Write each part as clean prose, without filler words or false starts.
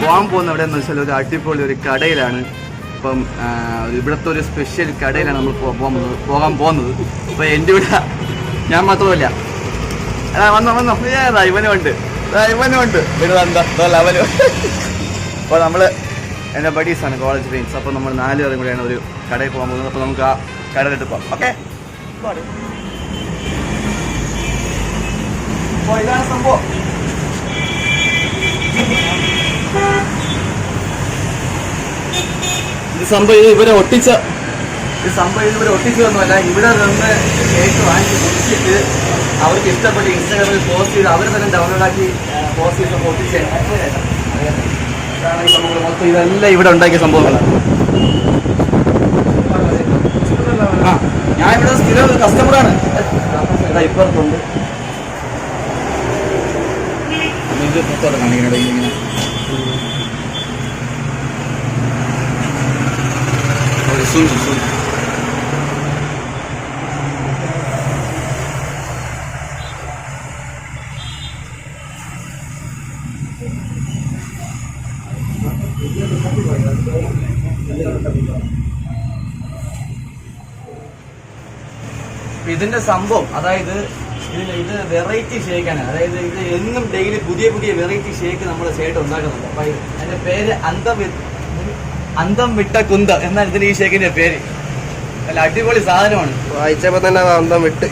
പോകാൻ പോകുന്ന എവിടെയെന്ന് വെച്ചാൽ ഒരു അടിപൊളി ഒരു കടയിലാണ്. ഇപ്പം ഇവിടുത്തെ ഒരു സ്പെഷ്യൽ കടയിലാണ് നമ്മൾ പോകാൻ പോകുന്നത്. അപ്പോൾ എൻ്റെ ഇവിടെ ഞാൻ മാത്രമല്ല, വന്നോ ഇവനുണ്ട് എന്താ ലെവലും. അപ്പോൾ നമ്മൾ എൻ്റെ ബഡീസാണ്, കോളേജ് ഫ്രണ്ട്സ്. അപ്പോൾ നമ്മൾ 4 പേരും കൂടെയാണ് ഒരു കടയിൽ പോകാൻ പോകുന്നത്. അപ്പോൾ നമുക്ക് ആ കടയിലിട്ട് പോകാം. ഓക്കെ, അപ്പോൾ ഇതാണ് സംഭവം. ഇത് ഇവരെ ഒട്ടിച്ചതൊന്നുമല്ല. ഇവിടെ നിന്ന് കേക്ക് വാങ്ങി കുടിച്ചിട്ട് അവർക്ക് ഇഷ്ടപ്പെട്ട് ഇൻസ്റ്റാഗ്രാമിൽ പോസ്റ്റ് ചെയ്ത് അവർ തന്നെ ഡൗൺലോഡാക്കി പോസ്റ്റ് ചെയ്ത് ഒട്ടിച്ച് ഈ സംഭവങ്ങൾ മൊത്തം ഇതെല്ലാം ഇവിടെ ഉണ്ടാക്കിയ സംഭവങ്ങളാണ്. ഞാൻ ഇവിടെ സ്ഥിരം ഒരു കസ്റ്റമറാണ്. ഇപ്പുറത്തുണ്ട് കാണിക്കണ ഇങ്ങനെ ഇതിന്റെ സംഭവം, അതായത് ഇത് വെറൈറ്റി ഷേക്കാണ്. അതായത് ഇത് എന്നും ഡെയിലി പുതിയ വെറൈറ്റി ഷേക്ക് നമ്മുടെ സൈഡ് ഉണ്ടാക്കുന്നുണ്ട്. അപ്പൊ അതിന്റെ പേര് അന്തം വിട്ട കുന്ത എന്നാണ് ഇതിന് ഈ ഷേക്കിന്റെ പേര്. അല്ല, അടിപൊളി സാധനമാണ്. വായിച്ചപ്പോ തന്നെ അന്തം വിട്ട്.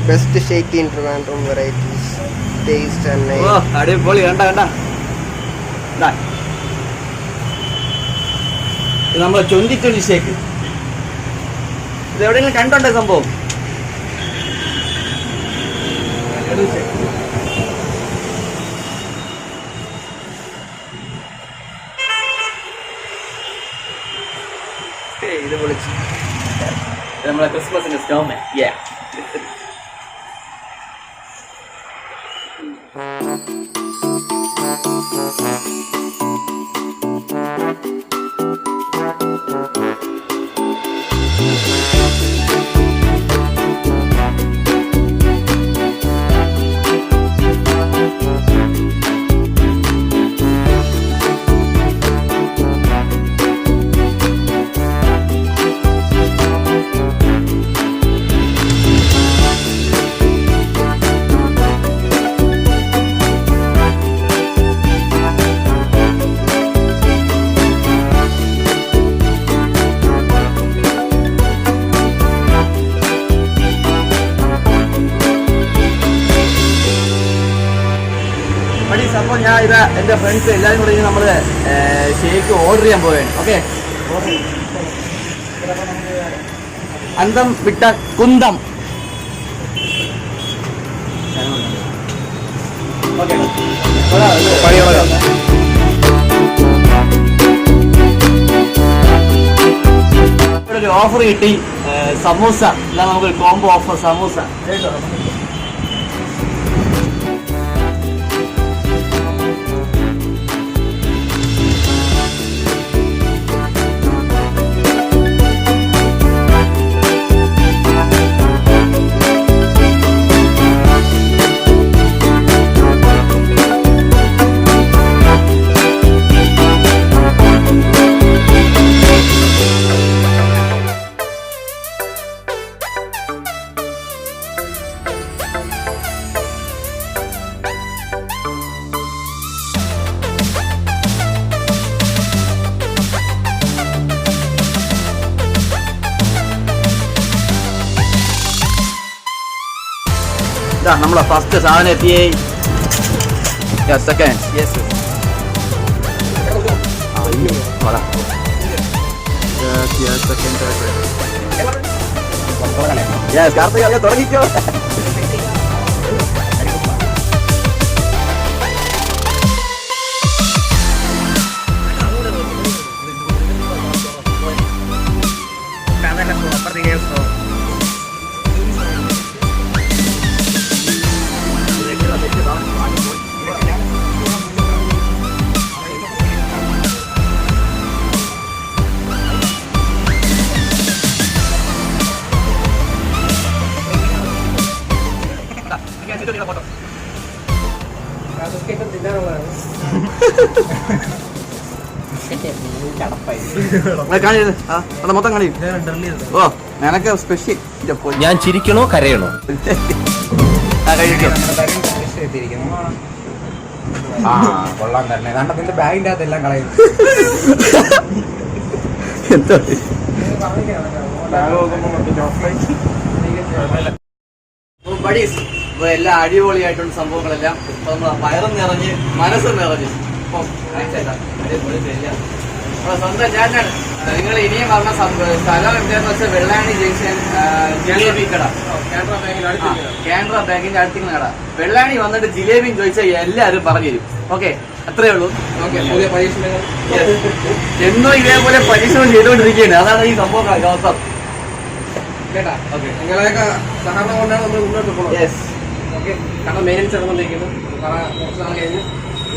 Best shake in Trivandrum varieties taste and name. അടിപൊളി. കണ്ട ഇത് നമ്മളെ 2020 ഷേക്ക്. ഇത് എവിടെയെങ്കിലും കണ്ടോണ്ടേ സംഭവം? ഇത് വിളിച്ചു നമ്മളെ ക്രിസ്മസിന്റെ സ്നോമാൻ. അപ്പോൾ ഞാൻ ഇത് എൻ്റെ ഫ്രണ്ട്സ് എല്ലാവരും കൂടെ നമ്മൾ ഷേക്ക് ഓർഡർ ചെയ്യാൻ പോവുകയാണ്. ഓക്കെ, അന്തം വിട്ട കുന്തം. ഒരു ഓഫർ കിട്ടി, സമൂസ. എല്ലാം നമുക്കൊരു കോംബോ ഓഫർ സമൂസ. നമ്മളെ ഫസ്റ്റ് സാധനം എത്തിയേ. സെക്കൻഡ് കാർത്തിക് തുടങ്ങിക്കോ. മൊത്തം കളി. ഓ നിനക്ക് സ്പെഷ്യൽ. ഞാൻ ചിരിക്കണോ കരയണോ? കൊള്ളാൻ തന്നെ. നിന്റെ ബാഗിന്റെ അകത്ത് എല്ലാം കളയും. എന്തോ എല്ലാം അടിപൊളിയായിട്ടുള്ള സംഭവങ്ങളെല്ലാം ഇപ്പൊ നമ്മളെ വയറും നിറഞ്ഞ് മനസ്സും നിറഞ്ഞ് ഇപ്പം സ്വന്തം ചേട്ടനാണ്. നിങ്ങൾ ഇനിയും പറഞ്ഞ സ്ഥലം എന്താന്ന് വെച്ചാൽ വെള്ളാണി ജംഗ്ഷൻ ജിലേബി കട, കാനറ ബാങ്കിന്റെ അടുത്തേക്ക് കട. വെള്ളാണി വന്നിട്ട് ജിലേബിയും ചോദിച്ചാൽ എല്ലാവരും പറഞ്ഞു തരും. ഓക്കെ, അത്രേ ഉള്ളൂ. പുതിയ പരീക്ഷണങ്ങൾ എന്നോ ഇതേപോലെ പരീക്ഷണം ചെയ്തുകൊണ്ടിരിക്കുകയാണ്. അതാണ് ഈ സംഭവം അവസ്ഥ കേട്ടാ. ഓക്കെ, നിങ്ങളെയൊക്കെ സഹകരണം കൊണ്ടാണ് നമ്മൾ മുന്നോട്ട് പോകുന്നത്. Yes, okay. കാരണം മെയിനൻസ് നടന്നുകൊണ്ടിരിക്കുന്നു. കുറച്ച് നാൾ കഴിഞ്ഞ്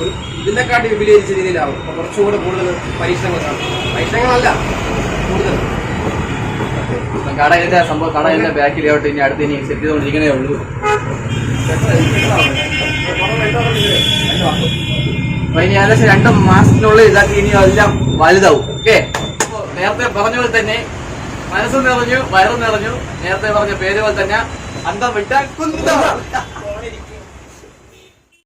ഒരു ഇതിനെക്കാട്ടി വിപുലീകരിച്ച രീതിയിലാവും. അപ്പോൾ കുറച്ചുകൂടെ കൂടുതൽ പരീക്ഷണങ്ങളല്ല കൂടുതൽ കടയിലെ സംഭവം. കടയിലെ ബാക്കിലോട്ട് ഇനി അടുത്ത് ഇനി സെറ്റ് ചെയ്തുകൊണ്ടിരിക്കണേ ഉള്ളൂ. അപ്പൊ ഇനി ഏകദേശം 2 മാസത്തിനുള്ളിൽ ഇതാക്കി ഇനി എല്ലാം വലുതാവും. ഓക്കെ, നേരത്തെ പറഞ്ഞ പോലെ തന്നെ മനസ്സ് നിറഞ്ഞു, വയറും നിറഞ്ഞു. നേരത്തെ പറഞ്ഞ പേര് പോലെ തന്നെ അന്തം വിട്ടാൽ കുന്തം.